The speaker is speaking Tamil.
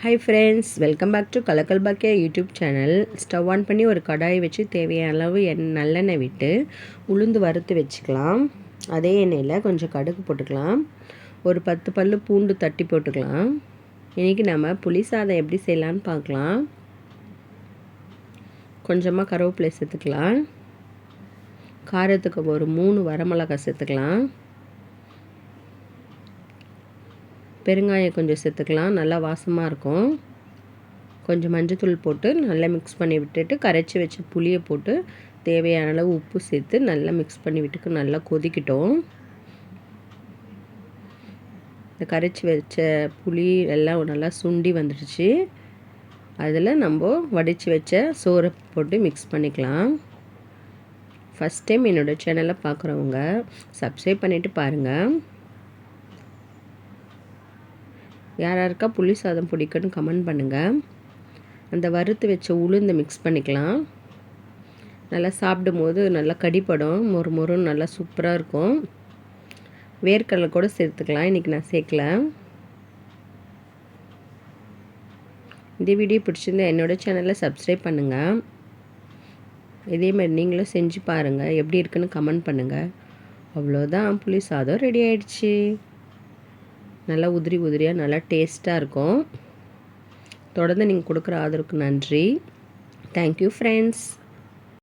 Hi friends, welcome back to Kalakkal பாக்கியா யூடியூப் சேனல். ஸ்டவ் ஆன் பண்ணி ஒரு கடாயை வச்சு தேவையான அளவு நல்லெண்ணெய் விட்டு உளுந்து வறுத்து வச்சுக்கலாம். அதே எண்ணெயில் கொஞ்சம் கடுகு போட்டுக்கலாம். ஒரு 10 பல்லு பூண்டு தட்டி போட்டுக்கலாம். இன்றைக்கி நம்ம புளி சாதம் எப்படி செய்யலான்னு பார்க்கலாம். கொஞ்சமாக கருவேப்பிலை சேர்த்துக்கலாம். காரத்துக்கு ஒரு 3 வரமிளகாய் சேர்த்துக்கலாம். பெருங்காயம் கொஞ்சம் சேர்த்துக்கலாம், நல்லா வாசமாக இருக்கும். கொஞ்சம் மஞ்சத்தூள் போட்டு நல்லா மிக்ஸ் பண்ணி விட்டுட்டு கரைச்சி வச்ச புளியை போட்டு தேவையான அளவு உப்பு சேர்த்து நல்லா மிக்ஸ் பண்ணி விட்டுக்கு நல்லா கொதிக்கிட்டோம். இந்த கரைச்சி வச்ச புளி எல்லாம் நல்லா சுண்டி வந்துடுச்சு. அதில் நம்ம வடித்து வச்ச சோறை போட்டு மிக்ஸ் பண்ணிக்கலாம். ஃபஸ்ட் டைம் என்னோடய சேனலை பார்க்குறவங்க சப்ஸ்கிரைப் பண்ணிவிட்டு பாருங்கள். யாராருக்கா புளி சாதம் பிடிக்குன்னு கமெண்ட் பண்ணுங்கள். அந்த வறுத்து வச்ச உளுந்தை மிக்ஸ் பண்ணிக்கலாம். நல்லா சாப்பிடும் போது நல்லா கடிப்படும், மொறு மொறுன்னு நல்லா சூப்பராக இருக்கும். வேர்க்கடலை கூட சேர்த்துக்கலாம், இன்றைக்கி நான் சேர்க்கல. இந்த வீடியோ பிடிச்சிருந்தா என்னோடய சேனலில் சப்ஸ்கிரைப் பண்ணுங்கள். இதேமாதிரி நீங்களும் செஞ்சு பாருங்கள், எப்படி இருக்குன்னு கமெண்ட் பண்ணுங்கள். அவ்வளோதான், புளி சாதம் ரெடி ஆயிடுச்சு. நல்லா உதிரி உதிரியாக நல்லா டேஸ்ட்டாக இருக்கும். தொடர்ந்து நீங்கள் கொடுக்குற ஆதரவுக்கு நன்றி. Thank you friends.